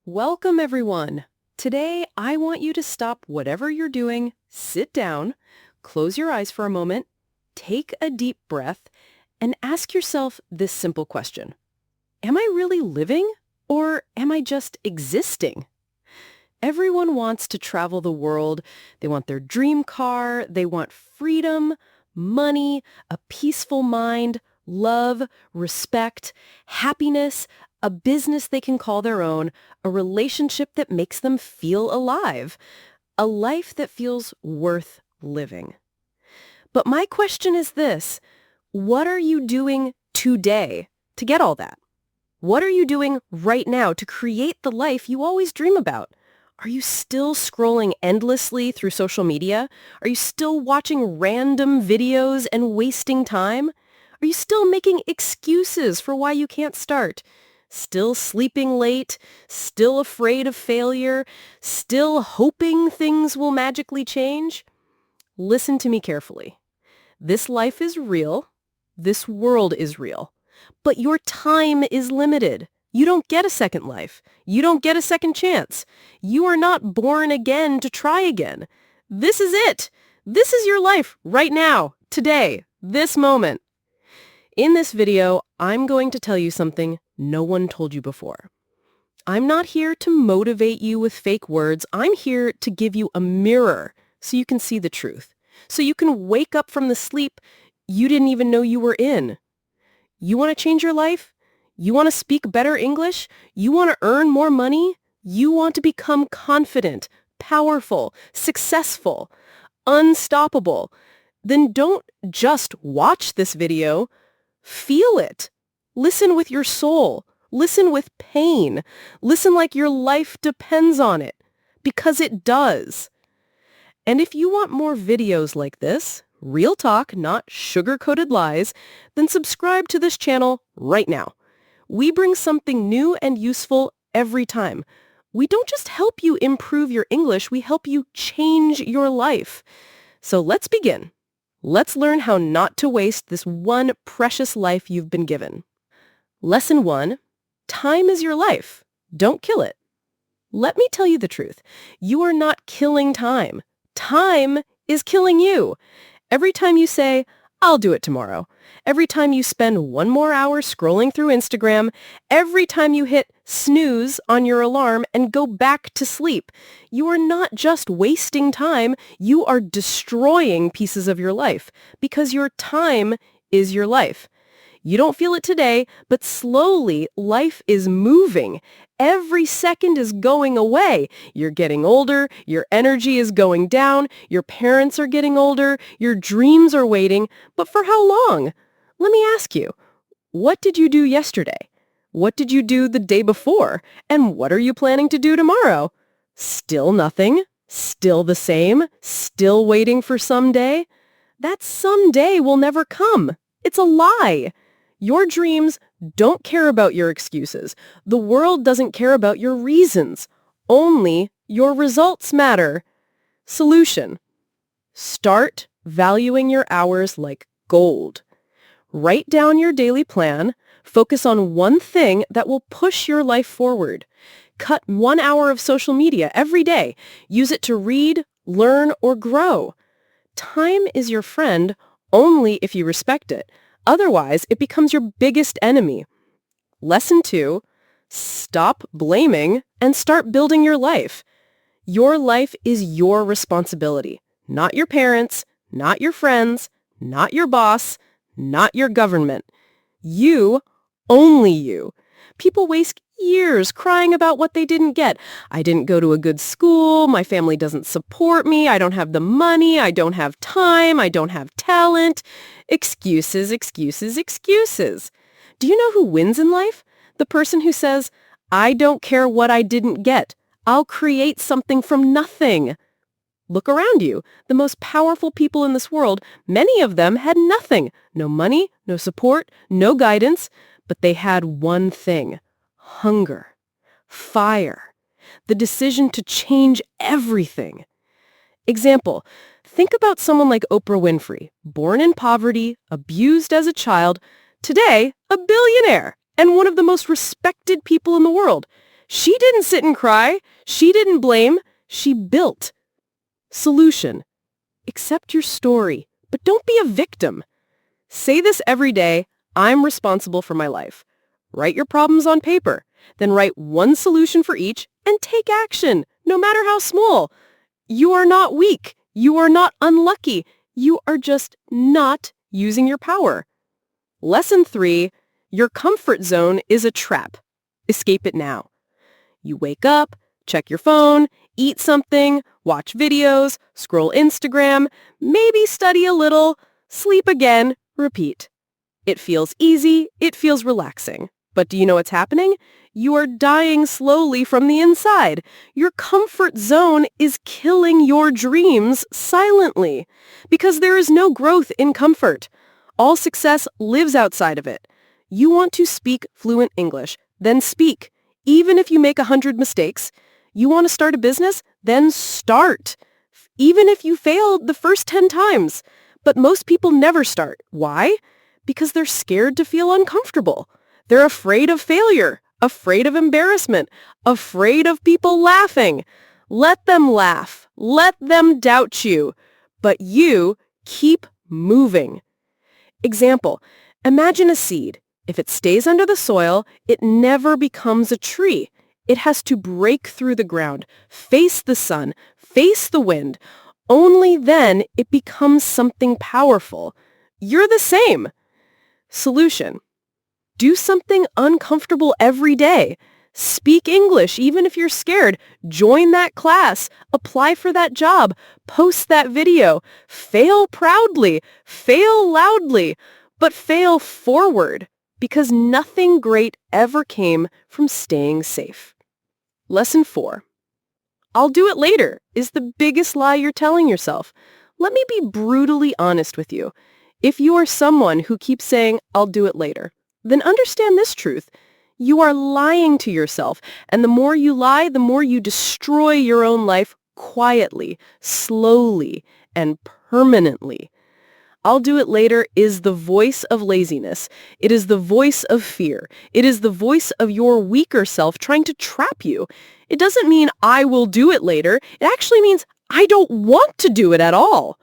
Welcome, everyone. Today, I want you to stop whatever you're doing, sit down, close your eyes for a moment, take a deep breath, and ask yourself this simple question. Am I really living, or am I just existing? Everyone wants to travel the world. They want their dream car. They want freedom, money, a peaceful mind, love, respect, happiness, a business they can call their own, a relationship that makes them feel alive, a life that feels worth living. But my question is this: what are you doing today to get all that? What are you doing right now to create the life you always dream about? Are you still scrolling endlessly through social media? Are you still watching random videos and wasting time? Are you still making excuses for why you can't start? Still sleeping late? Still afraid of failure? Still hoping things will magically change? Listen to me carefully. This life is real. This world is real. But your time is limited. You don't get a second life. You don't get a second chance. You are not born again to try again. This is it. This is your life right now, today, this moment. In this video, I'm going to tell you something no one told you before. I'm not here to motivate you with fake words. I'm here to give you a mirror so you can see the truth. So you can wake up from the sleep you didn't even know you were in. You want to change your life? You want to speak better English? You want to earn more money? You want to become confident, powerful, successful, unstoppable? Then don't just watch this video. Feel it. Listen with your soul. Listen with pain. Listen like your life depends on it, because it does. And if you want more videos like this, real talk, not sugar-coated lies, then subscribe to this channel right now. We bring something new and useful every time. We don't just help you improve your English, we help you change your life. So let's begin. Let's learn how not to waste this one precious life you've been given. Lesson 1. Time is your life. Don't kill it. Let me tell you the truth. You are not killing time. Time is killing you. Every time you say, I'll do it tomorrow, every time you spend one more hour scrolling through Instagram, every time you hit snooze on your alarm and go back to sleep, you are not just wasting time, you are destroying pieces of your life, because your time is your life. You don't feel it today, but slowly life is moving. Every second is going away. You're getting older, your energy is going down, your parents are getting older, your dreams are waiting. But for how long? Let me ask you, what did you do yesterday? What did you do the day before? And what are you planning to do tomorrow? Still nothing? Still the same? Still waiting for someday? That someday will never come. It's a lie. Your dreams don't care about your excuses. The world doesn't care about your reasons. Only your results matter. Solution: start valuing your hours like gold. Write down your daily plan. Focus on one thing that will push your life forward. Cut 1 hour of social media every day. Use it to read, learn, or grow. Time is your friend only if you respect it. Otherwise, it becomes your biggest enemy. Lesson 2, stop blaming and start building your life. Your life is your responsibility, not your parents, not your friends, not your boss, not your government. You, only you. People waste years crying about what they didn't get. I didn't go to a good school, my family doesn't support me, I don't have the money, I don't have time, I don't have talent. Excuses, excuses, excuses. Do you know who wins in life? The person who says, I don't care what I didn't get. I'll create something from nothing. Look around you. The most powerful people in this world, many of them had nothing. No money, no support, no guidance. But they had one thing: hunger, fire, the decision to change everything. Example, think about someone like Oprah Winfrey, born in poverty, abused as a child, today a billionaire and one of the most respected people in the world. She didn't sit and cry. She didn't blame. She built. Solution. Accept your story, but don't be a victim. Say this every day: I'm responsible for my life. Write your problems on paper, then write one solution for each and take action, no matter how small. You are not weak. You are not unlucky. You are just not using your power. Lesson 3, your comfort zone is a trap. Escape it now. You wake up, check your phone, eat something, watch videos, scroll Instagram, maybe study a little, sleep again, repeat. It feels easy, it feels relaxing. But do you know what's happening? You are dying slowly from the inside. Your comfort zone is killing your dreams silently because there is no growth in comfort. All success lives outside of it. You want to speak fluent English, then speak. Even if you make 100 mistakes. You want to start a business? Then start. Even if you failed the first 10 times. But most people never start. Why? Because they're scared to feel uncomfortable. They're afraid of failure, afraid of embarrassment, afraid of people laughing. Let them laugh. Let them doubt you. But you keep moving. Example, imagine a seed. If it stays under the soil, it never becomes a tree. It has to break through the ground, face the sun, face the wind. Only then it becomes something powerful. You're the same. Solution. Do something uncomfortable every day. Speak English even if you're scared. Join that class. Apply for that job. Post that video. Fail proudly. Fail loudly. But fail forward. Because nothing great ever came from staying safe. Lesson 4. I'll do it later is the biggest lie you're telling yourself. Let me be brutally honest with you. If you are someone who keeps saying, I'll do it later, then understand this truth. You are lying to yourself, and the more you lie, the more you destroy your own life quietly, slowly, and permanently. I'll do it later is the voice of laziness. It is the voice of fear. It is the voice of your weaker self trying to trap you. It doesn't mean I will do it later. It actually means I don't want to do it at all.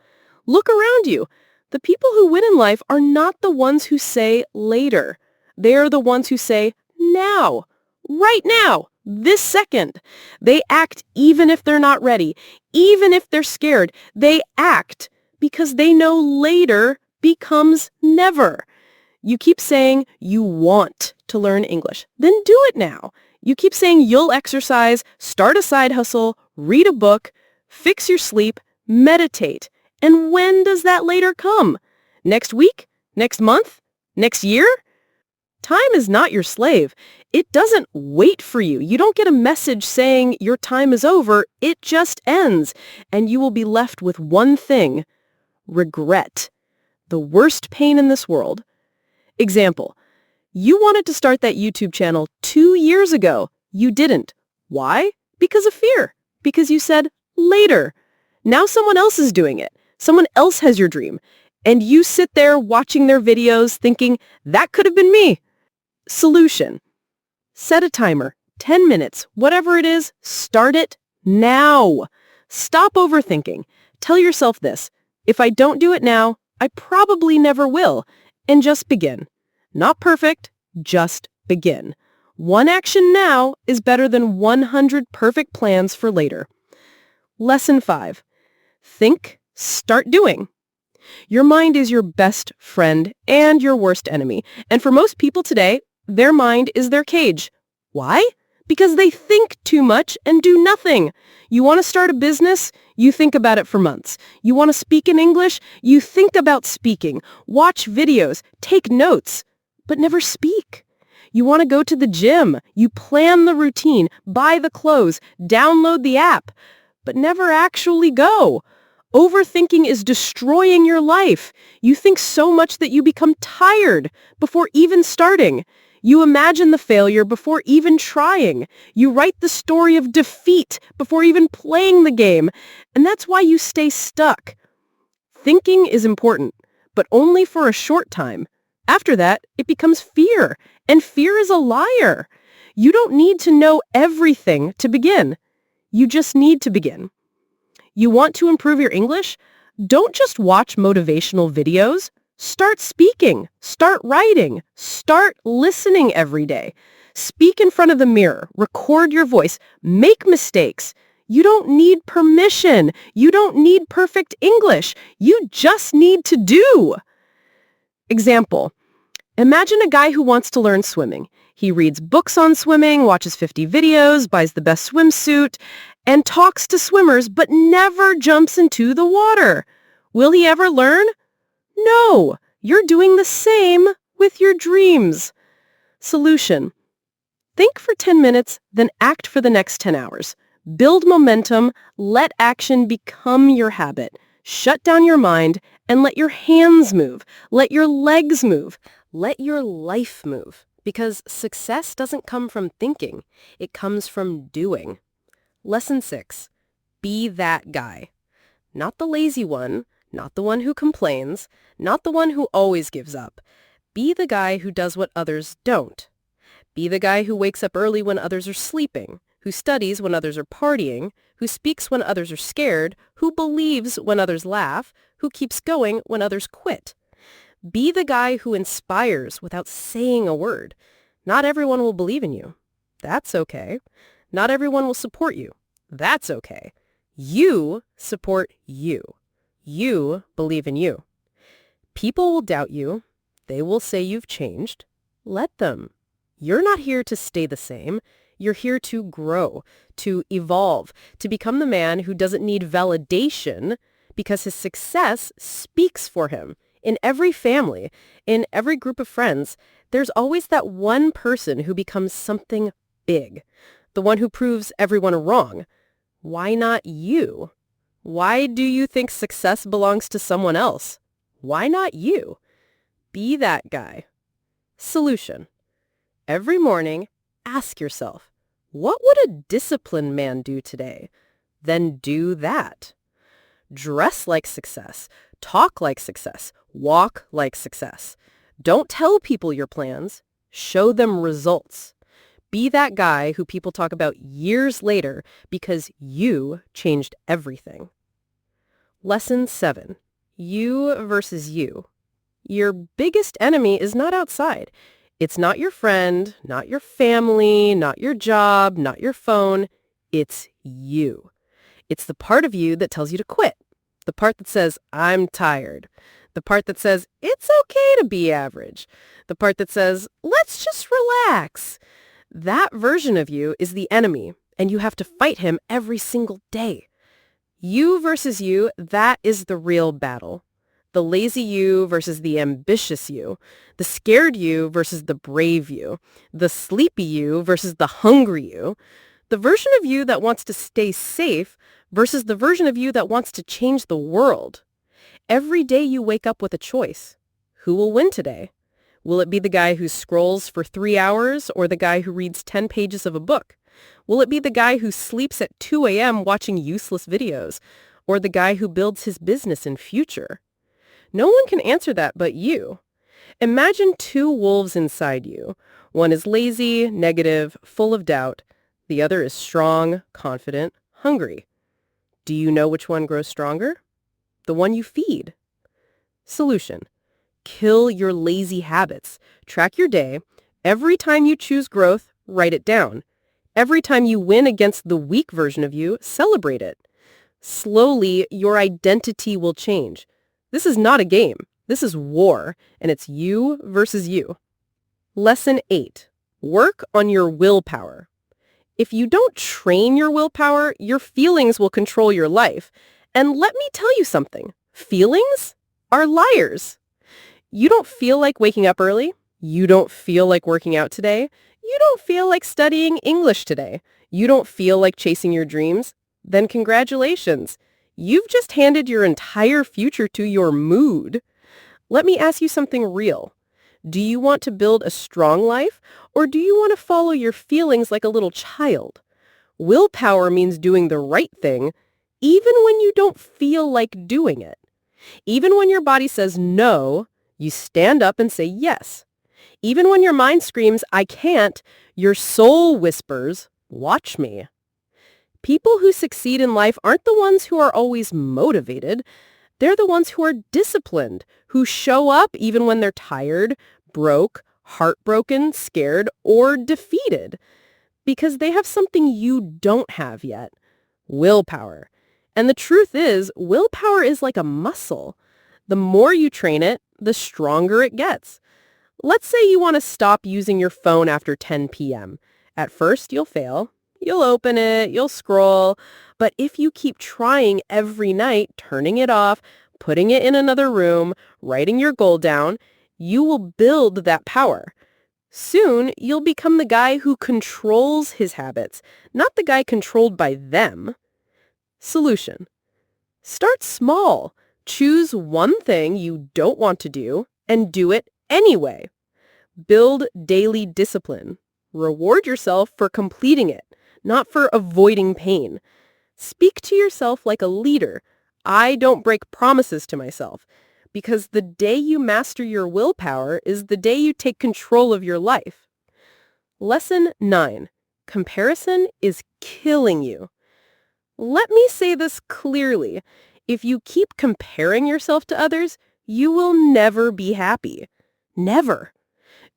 Look around you. The people who win in life are not the ones who say later. They are the ones who say now, right now, this second. They act even if they're not ready, even if they're scared. They act because they know later becomes never. You keep saying you want to learn English. Then do it now. You keep saying you'll exercise, start a side hustle, read a book, fix your sleep, meditate. And when does that later come? Next week? Next month? Next year? Time is not your slave. It doesn't wait for you. You don't get a message saying your time is over. It just ends. And you will be left with one thing: regret. The worst pain in this world. Example, you wanted to start that YouTube channel 2 years ago. You didn't. Why? Because of fear. Because you said later. Now someone else is doing it. Someone else has your dream. And you sit there watching their videos thinking, that could have been me. Solution. Set a timer. 10 minutes. Whatever it is, start it now. Stop overthinking. Tell yourself this: if I don't do it now, I probably never will. And just begin. Not perfect, just begin. One action now is better than 100 perfect plans for later. Lesson 5. Think, start doing. Your mind is your best friend and your worst enemy. And for most people today, their mind is their cage. Why? Because they think too much and do nothing. You want to start a business? You think about it for months. You want to speak in English? You think about speaking, watch videos, take notes, but never speak. You want to go to the gym? You plan the routine, buy the clothes, download the app, but never actually go. Overthinking is destroying your life. You think so much that you become tired before even starting. You imagine the failure before even trying. You write the story of defeat before even playing the game. And that's why you stay stuck. Thinking is important, but only for a short time. After that, it becomes fear. And fear is a liar. You don't need to know everything to begin. You just need to begin. You want to improve your English? Don't just watch motivational videos. Start speaking. Start writing. Start listening every day. Speak in front of the mirror. Record your voice. Make mistakes. You don't need permission. You don't need perfect English. You just need to do. Example. Imagine a guy who wants to learn swimming. He reads books on swimming, watches 50 videos, buys the best swimsuit, and talks to swimmers, but never jumps into the water. Will he ever learn? No. You're doing the same with your dreams. Solution. Think for 10 minutes, then act for the next 10 hours. Build momentum, let action become your habit. Shut down your mind and let your hands move. Let your legs move. Let your life move. Because success doesn't come from thinking. It comes from doing. Lesson 6. Be that guy. Not the lazy one, not the one who complains, not the one who always gives up. Be the guy who does what others don't. Be the guy who wakes up early when others are sleeping, who studies when others are partying, who speaks when others are scared, who believes when others laugh, who keeps going when others quit. Be the guy who inspires without saying a word. Not everyone will believe in you. That's okay. Not everyone will support you. That's okay. You support you. You believe in you. People will doubt you. They will say you've changed. Let them. You're not here to stay the same. You're here to grow, to evolve, to become the man who doesn't need validation because his success speaks for him. In every family, in every group of friends, there's always that one person who becomes something big, the one who proves everyone wrong. Why not you? Why do you think success belongs to someone else? Why not you? Be that guy. Solution. Every morning, ask yourself, what would a disciplined man do today? Then do that. Dress like success. Talk like success. Walk like success. Don't tell people your plans. Show them results. Be that guy who people talk about years later because you changed everything. Lesson 7. You versus you. Your biggest enemy is not outside. It's not your friend, not your family, not your job, not your phone. It's you. It's the part of you that tells you to quit. The part that says, I'm tired. The part that says, it's okay to be average. The part that says, let's just relax. That version of you is the enemy, and you have to fight him every single day. You versus you, that is the real battle. The lazy you versus the ambitious you. The scared you versus the brave you. The sleepy you versus the hungry you. The version of you that wants to stay safe versus the version of you that wants to change the world. Every day you wake up with a choice. Who will win today? Will it be the guy who scrolls for 3 hours or the guy who reads 10 pages of a book? Will it be the guy who sleeps at 2 a.m. watching useless videos or the guy who builds his business in future? No one can answer that but you. Imagine 2 wolves inside you. One is lazy, negative, full of doubt. The other is strong, confident, hungry. Do you know which one grows stronger? The one you feed. Solution. Kill your lazy habits. Track your day. Every time you choose growth, write it down. Every time you win against the weak version of you, celebrate it. Slowly, your identity will change. This is not a game. This is war, and it's you versus you. Lesson 8. Work on your willpower. If you don't train your willpower, your feelings will control your life. And let me tell you something. Feelings are liars. You don't feel like waking up early. You don't feel like working out today. You don't feel like studying English today. You don't feel like chasing your dreams. Then congratulations. You've just handed your entire future to your mood. Let me ask you something real. Do you want to build a strong life, or do you want to follow your feelings like a little child? Willpower means doing the right thing, even when you don't feel like doing it. Even when your body says no, you stand up and say yes. Even when your mind screams, I can't, your soul whispers, watch me. People who succeed in life aren't the ones who are always motivated. They're the ones who are disciplined, who show up even when they're tired, broke, heartbroken, scared, or defeated. Because they have something you don't have yet: willpower. And the truth is, willpower is like a muscle. The more you train it, the stronger it gets. Let's say you want to stop using your phone after 10 p.m. At first, you'll fail. You'll open it, you'll scroll. But if you keep trying every night, turning it off, putting it in another room, writing your goal down, you will build that power. Soon, you'll become the guy who controls his habits, not the guy controlled by them. Solution: start small. Choose one thing you don't want to do and do it anyway. Build daily discipline. Reward yourself for completing it, not for avoiding pain. Speak to yourself like a leader. I don't break promises to myself, because the day you master your willpower is the day you take control of your life. Lesson 9. Comparison is killing you. Let me say this clearly. If you keep comparing yourself to others, you will never be happy. Never.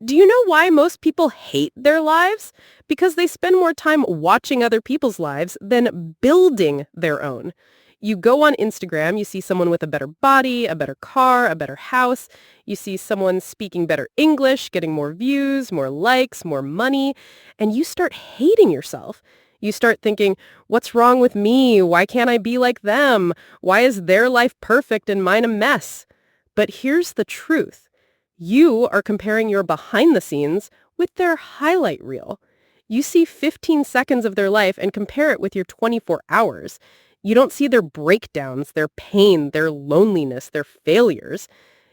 Do you know why most people hate their lives? Because they spend more time watching other people's lives than building their own. You go on Instagram, you see someone with a better body, a better car, a better house. You see someone speaking better English, getting more views, more likes, more money, and you start hating yourself. You start thinking, what's wrong with me? Why can't I be like them? Why is their life perfect and mine a mess? But here's the truth. You are comparing your behind the scenes with their highlight reel. You see 15 seconds of their life and compare it with your 24 hours. You don't see their breakdowns, their pain, their loneliness, their failures.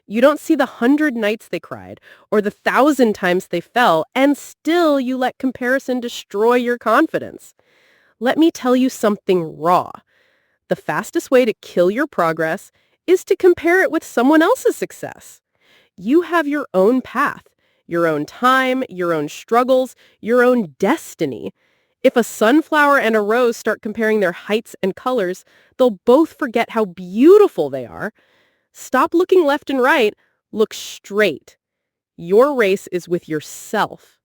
You don't see the 100 nights they cried or the 1,000 times they fell, and still you let comparison destroy your confidence. Let me tell you something raw. The fastest way to kill your progress is to compare it with someone else's success. You have your own path, your own time, your own struggles, your own destiny. If a sunflower and a rose start comparing their heights and colors, they'll both forget how beautiful they are. Stop looking left and right. Look straight. Your race is with yourself.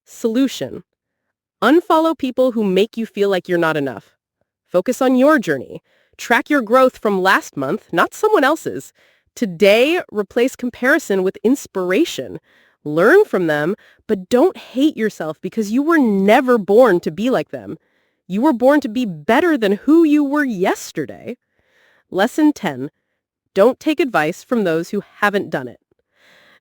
Solution: unfollow people who make you feel like you're not enough. Focus on your journey. Track your growth from last month, not someone else's. Today, replace comparison with inspiration. Learn from them, but don't hate yourself because you were never born to be like them. You were born to be better than who you were yesterday. Lesson 10. Don't take advice from those who haven't done it.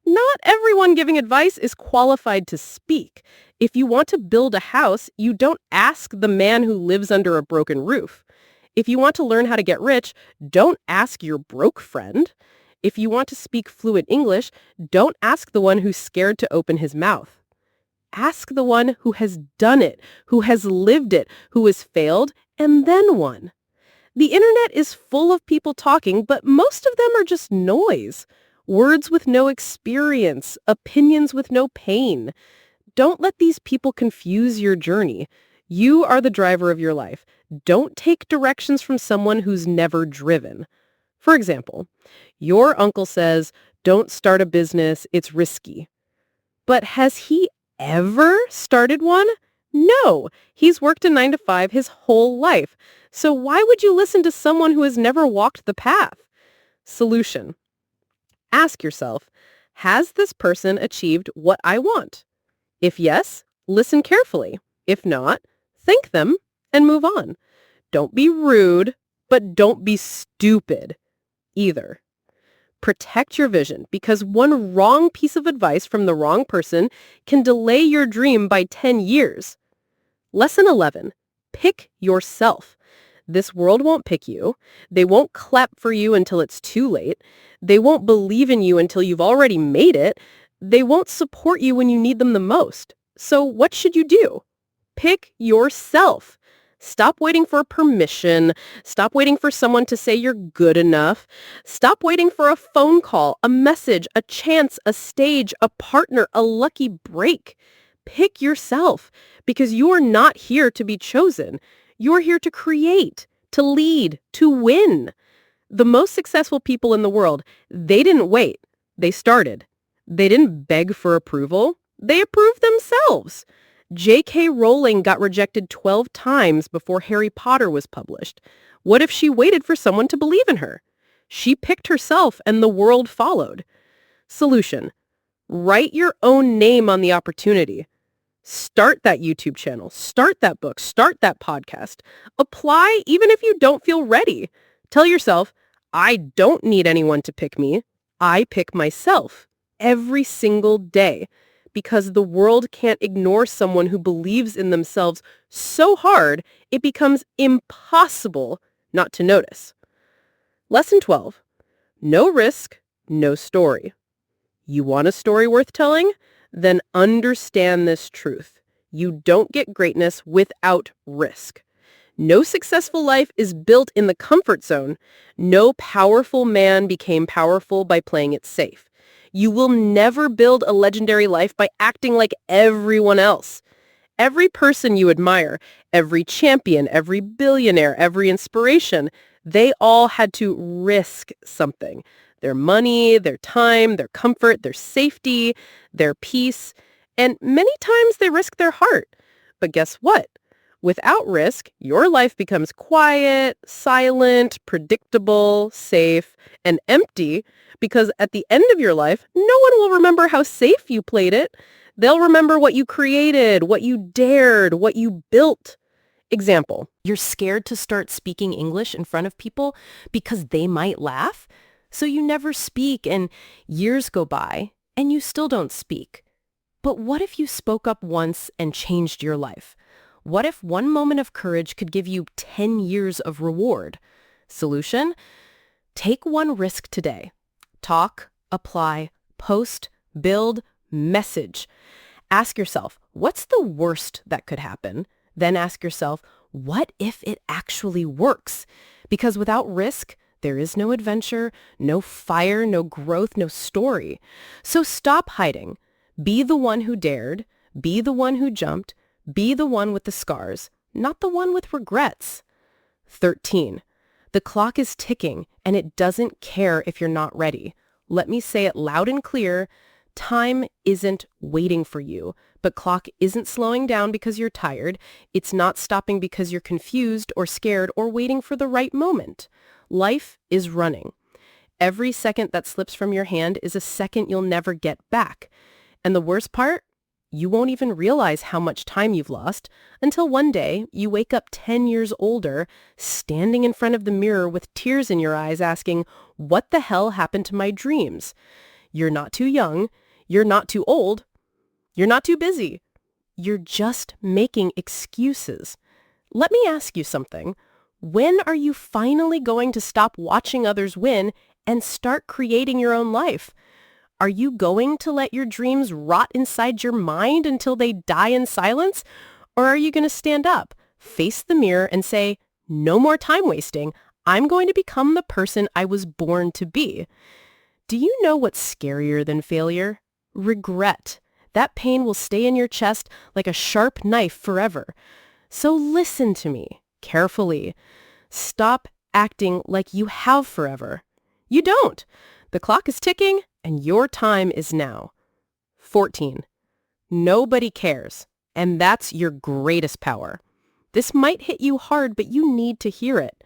Not everyone giving advice is qualified to speak. If you want to build a house, you don't ask the man who lives under a broken roof. If you want to learn how to get rich, don't ask your broke friend. If you want to speak fluent English, don't ask the one who's scared to open his mouth. Ask the one who has done it, who has lived it, who has failed, and then won. The internet is full of people talking, but most of them are just noise. Words with no experience, opinions with no pain. Don't let these people confuse your journey. You are the driver of your life. Don't take directions from someone who's never driven. For example, your uncle says, don't start a business, it's risky. But has he ever started one? No, he's worked a 9-to-5 his whole life. So why would you listen to someone who has never walked the path? Solution: ask yourself, has this person achieved what I want? If yes, listen carefully. If not, thank them and move on. Don't be rude, but don't be stupid either. Protect your vision, because one wrong piece of advice from the wrong person can delay your dream by 10 years. Lesson 11. Pick yourself. This world won't pick you. They won't clap for you until it's too late. They won't believe in you until you've already made it. They won't support you when you need them the most. So what should you do? Pick yourself. Stop waiting for permission. Stop waiting for someone to say you're good enough. Stop waiting for a phone call, a message, a chance, a stage, a partner, a lucky break. Pick yourself because you are not here to be chosen. You're here to create, to lead, to win. The most successful people in the world, they didn't wait. They started. They didn't beg for approval. They approved themselves. J.K. Rowling got rejected 12 times before Harry Potter was published. What if she waited for someone to believe in her? She picked herself and the world followed. Solution: write your own name on the opportunity. Start that YouTube channel. Start that book. Start that podcast. Apply even if you don't feel ready. Tell yourself, I don't need anyone to pick me. I pick myself every single day because the world can't ignore someone who believes in themselves so hard it becomes impossible not to notice. Lesson 12. No risk, no story. You want a story worth telling? Then understand this truth. You don't get greatness without risk. No successful life is built in the comfort zone. No powerful man became powerful by playing it safe. You will never build a legendary life by acting like everyone else. Every person you admire, every champion, every billionaire, every inspiration, they all had to risk something. Their money, their time, their comfort, their safety, their peace, and many times they risk their heart. But guess what? Without risk, your life becomes quiet, silent, predictable, safe, and empty because at the end of your life, no one will remember how safe you played it. They'll remember what you created, what you dared, what you built. Example, you're scared to start speaking English in front of people because they might laugh, so you never speak and years go by and you still don't speak. But what if you spoke up once and changed your life? What if one moment of courage could give you 10 years of reward? Solution? Take one risk today. Talk, apply, post, build, message. Ask yourself, what's the worst that could happen? Then ask yourself, what if it actually works? Because without risk, there is no adventure, no fire, no growth, no story. So stop hiding. Be the one who dared. Be the one who jumped. Be the one with the scars, not the one with regrets. 13. The clock is ticking, and it doesn't care if you're not ready. Let me say it loud and clear. Time isn't waiting for you, but clock isn't slowing down because you're tired. It's not stopping because you're confused or scared or waiting for the right moment. Life is running. Every second that slips from your hand is a second you'll never get back. And the worst part? You won't even realize how much time you've lost until one day you wake up 10 years older, standing in front of the mirror with tears in your eyes asking, what the hell happened to my dreams? You're not too young. You're not too old. You're not too busy. You're just making excuses. Let me ask you something. When are you finally going to stop watching others win and start creating your own life? Are you going to let your dreams rot inside your mind until they die in silence? Or are you going to stand up, face the mirror, and say, no more time wasting. I'm going to become the person I was born to be. Do you know what's scarier than failure? Regret. That pain will stay in your chest like a sharp knife forever. So listen to me carefully. Stop acting like you have forever. You don't. The clock is ticking and your time is now. 14. Nobody cares, and that's your greatest power. This might hit you hard, but you need to hear it.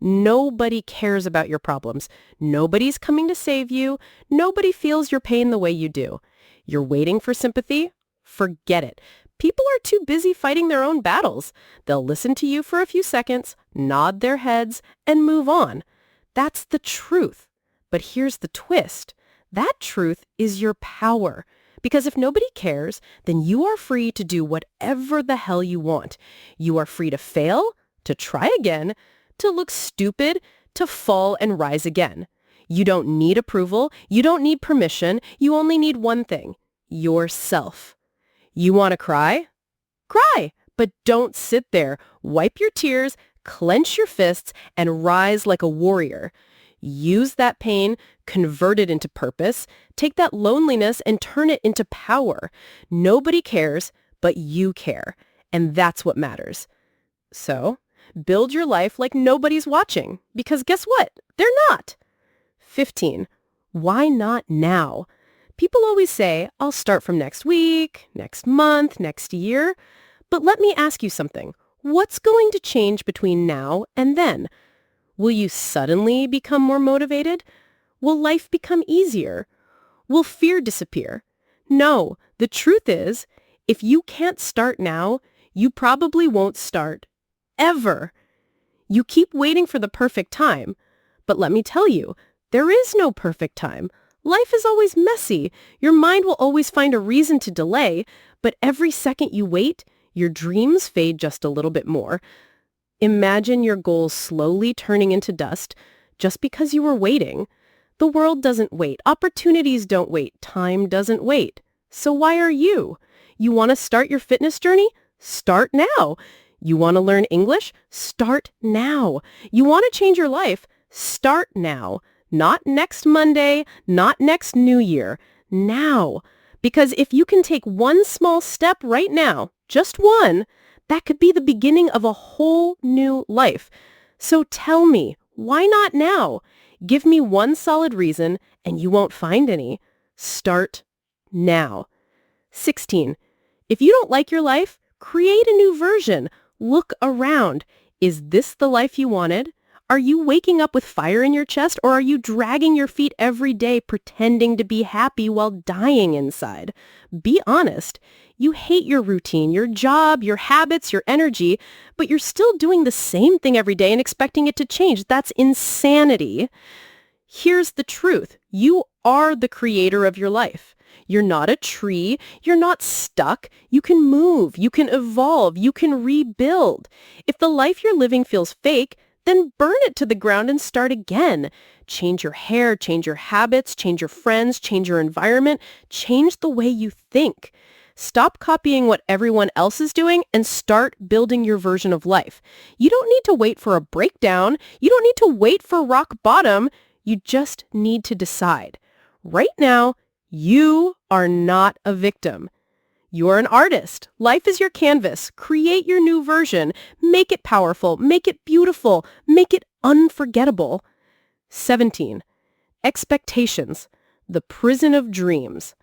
Nobody cares about your problems. Nobody's coming to save you. Nobody feels your pain the way you do. You're waiting for sympathy? Forget it. People are too busy fighting their own battles. They'll listen to you for a few seconds, nod their heads, and move on. That's the truth. But here's the twist. That truth is your power. Because if nobody cares, then you are free to do whatever the hell you want. You are free to fail, to try again, to look stupid, to fall and rise again. You don't need approval. You don't need permission. You only need one thing, yourself. You want to cry? Cry. But don't sit there. Wipe your tears, clench your fists, and rise like a warrior. Use that pain, convert it into purpose. Take that loneliness and turn it into power. Nobody cares, but you care. And that's what matters. So, build your life like nobody's watching. Because guess what? They're not. 15. Why not now? People always say, I'll start from next week, next month, next year. But let me ask you something. What's going to change between now and then? Will you suddenly become more motivated? Will life become easier? Will fear disappear? No, the truth is, if you can't start now, you probably won't start ever. You keep waiting for the perfect time. But let me tell you, there is no perfect time. Life is always messy. Your mind will always find a reason to delay, but every second you wait, your dreams fade just a little bit more. Imagine your goals slowly turning into dust just because you were waiting. The world doesn't wait. Opportunities don't wait. Time doesn't wait. So why are you? You want to start your fitness journey? Start now. You want to learn English? Start now. You want to change your life? Start now. Not next Monday, not next New Year. Now. Because if you can take one small step right now, just one, that could be the beginning of a whole new life. So tell me, why not now? Give me one solid reason, and you won't find any. Start now. 16. If you don't like your life, create a new version. Look around. Is this the life you wanted? Are you waking up with fire in your chest, or are you dragging your feet every day pretending to be happy while dying inside? Be honest. You hate your routine, your job, your habits, your energy, but you're still doing the same thing every day and expecting it to change. That's insanity. Here's the truth. You are the creator of your life. You're not a tree. You're not stuck. You can move. You can evolve. You can rebuild. If the life you're living feels fake, then burn it to the ground and start again. Change your hair, change your habits, change your friends, change your environment, change the way you think. Stop copying what everyone else is doing and start building your version of life. You don't need to wait for a breakdown. You don't need to wait for rock bottom. You just need to decide. Right now, you are not a victim. You're an artist. Life is your canvas. Create your new version. Make it powerful. Make it beautiful. Make it unforgettable. 17. Expectations. The prison of dreams.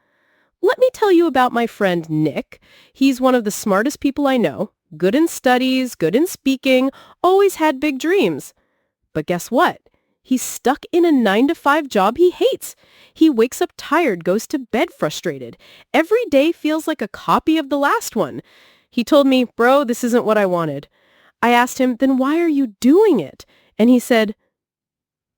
Let me tell you about my friend Nick. He's one of the smartest people I know. Good in studies, good in speaking, always had big dreams. But guess what? He's stuck in a 9-to-5 job he hates. He wakes up tired, goes to bed frustrated. Every day feels like a copy of the last one. He told me, "Bro, this isn't what I wanted." I asked him, "Then why are you doing it?" And he said,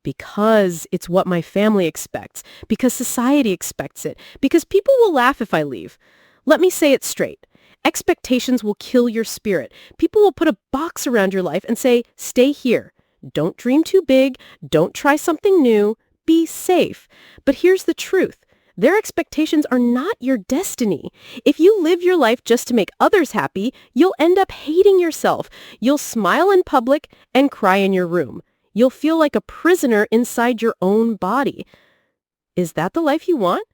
"Because it's what my family expects, because society expects it, because people will laugh if I leave." Let me say it straight. Expectations will kill your spirit. People will put a box around your life and say, "Stay here. Don't dream too big. Don't try something new. Be safe." But here's the truth. Their expectations are not your destiny. If you live your life just to make others happy, you'll end up hating yourself. You'll smile in public and cry in your room. You'll feel like a prisoner inside your own body. Is that the life you want?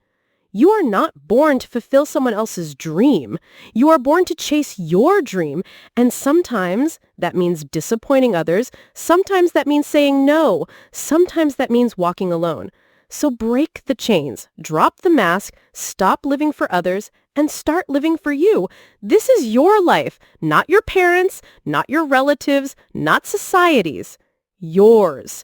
You are not born to fulfill someone else's dream. You are born to chase your dream. And sometimes that means disappointing others. Sometimes that means saying no. Sometimes that means walking alone. So break the chains, drop the mask, stop living for others, and start living for you. This is your life, not your parents', not your relatives', not society's. Yours.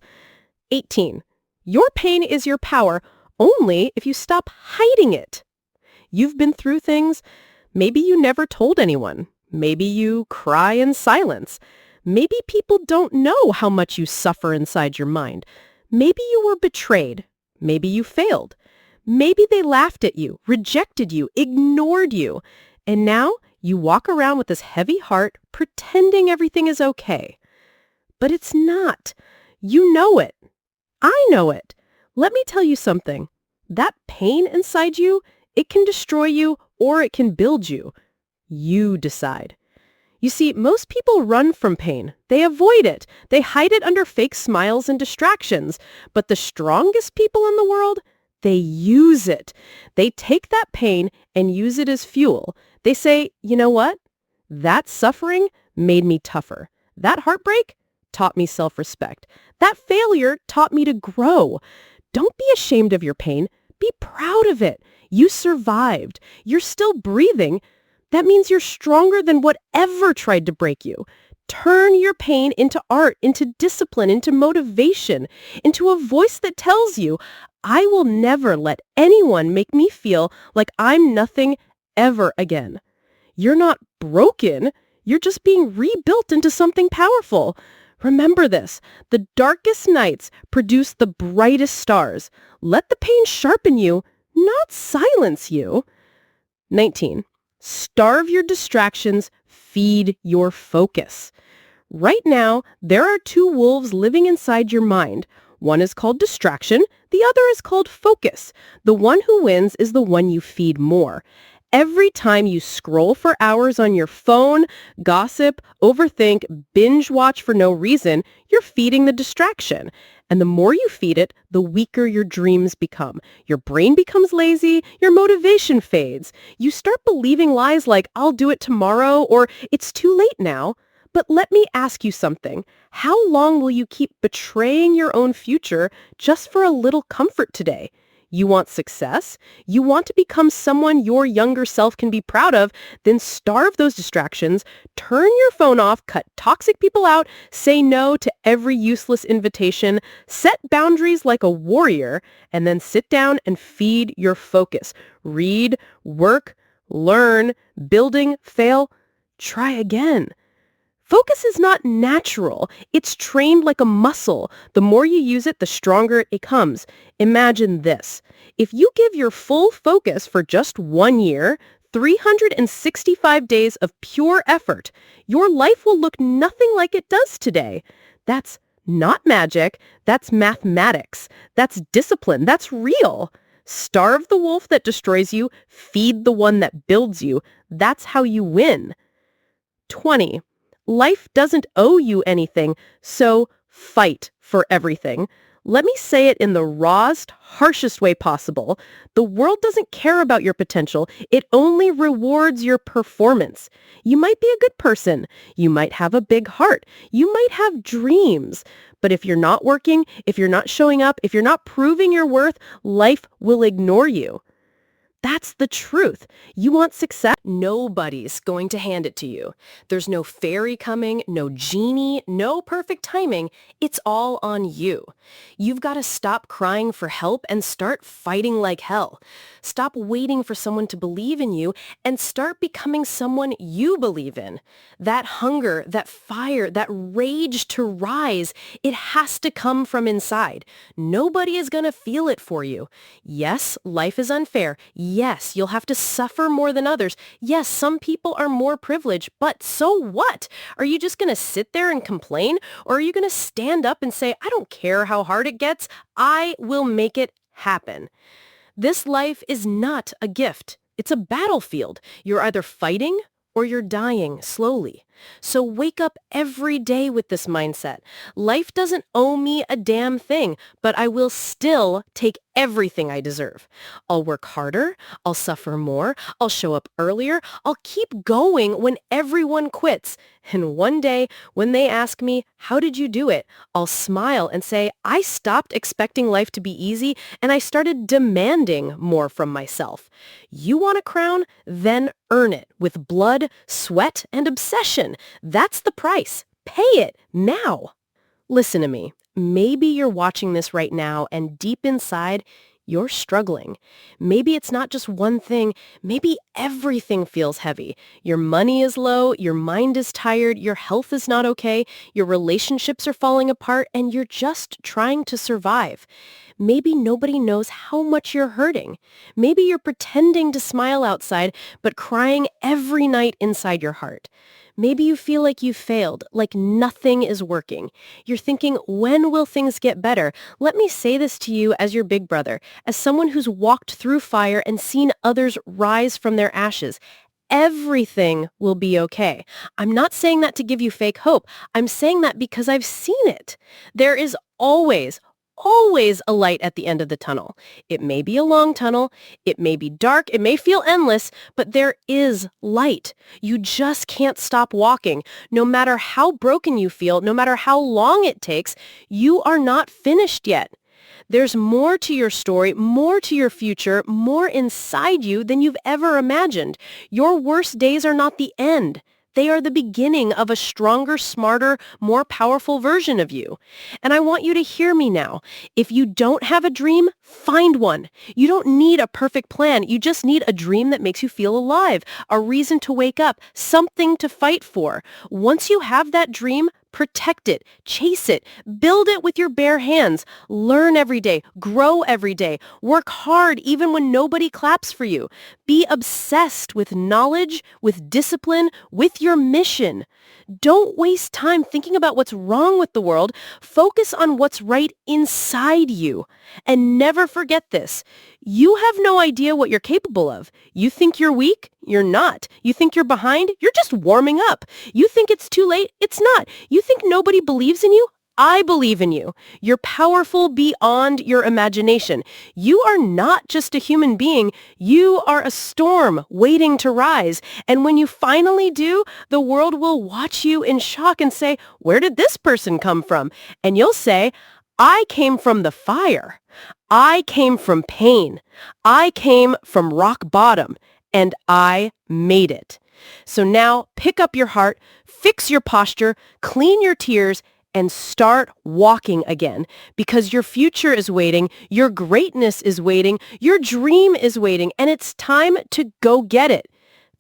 18. Your pain is your power only if you stop hiding it. You've been through things. Maybe you never told anyone. Maybe you cry in silence. Maybe people don't know how much you suffer inside your mind. Maybe you were betrayed. Maybe you failed. Maybe they laughed at you, rejected you, ignored you. And now you walk around with this heavy heart pretending everything is okay. But it's not. You know it. I know it. Let me tell you something. That pain inside you, it can destroy you or it can build you. You decide. You see, most people run from pain. They avoid it. They hide it under fake smiles and distractions. But the strongest people in the world, they use it. They take that pain and use it as fuel. They say, you know what? That suffering made me tougher. That heartbreak taught me self-respect. That failure taught me to grow. Don't be ashamed of your pain. Be proud of it. You survived. You're still breathing. That means you're stronger than whatever tried to break you. Turn your pain into art, into discipline, into motivation, into a voice that tells you, I will never let anyone make me feel like I'm nothing ever again. You're not broken. You're just being rebuilt into something powerful. Remember this, the darkest nights produce the brightest stars. Let the pain sharpen you, not silence you. 19. Starve your distractions, feed your focus. Right now, there are two wolves living inside your mind. One is called distraction, the other is called focus. The one who wins is the one you feed more. Every time you scroll for hours on your phone, gossip, overthink, binge watch for no reason, you're feeding the distraction. And the more you feed it, the weaker your dreams become. Your brain becomes lazy, your motivation fades. You start believing lies like, I'll do it tomorrow, or it's too late now. But let me ask you something. How long will you keep betraying your own future just for a little comfort today? You want success? You want to become someone your younger self can be proud of? Then starve those distractions, turn your phone off, cut toxic people out, say no to every useless invitation, set boundaries like a warrior, and then sit down and feed your focus. Read, work, learn, building, fail, try again. Focus is not natural. It's trained like a muscle. The more you use it, the stronger it becomes. Imagine this. If you give your full focus for just 1 year, 365 days of pure effort, your life will look nothing like it does today. That's not magic. That's mathematics. That's discipline. That's real. Starve the wolf that destroys you. Feed the one that builds you. That's how you win. 20. Life doesn't owe you anything, so fight for everything. Let me say it in the rawest, harshest way possible. The world doesn't care about your potential. It only rewards your performance. You might be a good person. You might have a big heart. You might have dreams. But if you're not working, if you're not showing up, if you're not proving your worth, life will ignore you. That's the truth. You want success? Nobody's going to hand it to you. There's no fairy coming, no genie, no perfect timing. It's all on you. You've got to stop crying for help and start fighting like hell. Stop waiting for someone to believe in you and start becoming someone you believe in. That hunger, that fire, that rage to rise, it has to come from inside. Nobody is going to feel it for you. Yes, life is unfair. Yes, you'll have to suffer more than others. Yes, some people are more privileged, but so what? Are you just going to sit there and complain? Or are you going to stand up and say, I don't care how hard it gets, I will make it happen? This life is not a gift. It's a battlefield. You're either fighting or you're dying slowly. So wake up every day with this mindset. Life doesn't owe me a damn thing, but I will still take everything I deserve. I'll work harder. I'll suffer more. I'll show up earlier. I'll keep going when everyone quits. And one day, when they ask me, how did you do it? I'll smile and say, I stopped expecting life to be easy and I started demanding more from myself. You want a crown? Then earn it with blood, sweat, and obsession. That's the price. Pay it now. Listen to me. Maybe you're watching this right now and deep inside, you're struggling. Maybe it's not just one thing. Maybe everything feels heavy. Your money is low, your mind is tired, your health is not okay, your relationships are falling apart, and you're just trying to survive. Maybe nobody knows how much you're hurting. Maybe you're pretending to smile outside, but crying every night inside your heart. Maybe you feel like you failed, like nothing is working. You're thinking, when will things get better? Let me say this to you as your big brother, as someone who's walked through fire and seen others rise from their ashes. Everything will be okay. I'm not saying that to give you fake hope. I'm saying that because I've seen it. There is always a light at the end of the tunnel. It may be a long tunnel, it may be dark, it may feel endless, but there is light. You just can't stop walking. No matter how broken you feel, no matter how long it takes, you are not finished yet. There's more to your story, more to your future, more inside you than you've ever imagined. Your worst days are not the end. They are the beginning of a stronger, smarter, more powerful version of you. And I want you to hear me now. If you don't have a dream, find one. You don't need a perfect plan. You just need a dream that makes you feel alive, a reason to wake up, something to fight for. Once you have that dream, protect it, chase it, build it with your bare hands, learn every day, grow every day, work hard even when nobody claps for you. Be obsessed with knowledge, with discipline, with your mission. Don't waste time thinking about what's wrong with the world. Focus on what's right inside you. And never forget this. You have no idea what you're capable of. You think you're weak? You're not. You think you're behind? You're just warming up. You think it's too late? It's not. You think nobody believes in you? I believe in you. You're powerful beyond your imagination. You are not just a human being. You are a storm waiting to rise. And when you finally do, the world will watch you in shock and say, "Where did this person come from?" And you'll say, "I came from the fire. I came from pain. I came from rock bottom, and I made it." So now pick up your heart, fix your posture, clean your tears, and start walking again, because your future is waiting, your greatness is waiting, your dream is waiting, and it's time to go get it.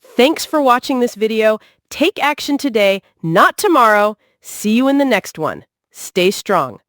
Thanks for watching this video. Take action today, not tomorrow. See you in the next one. Stay strong.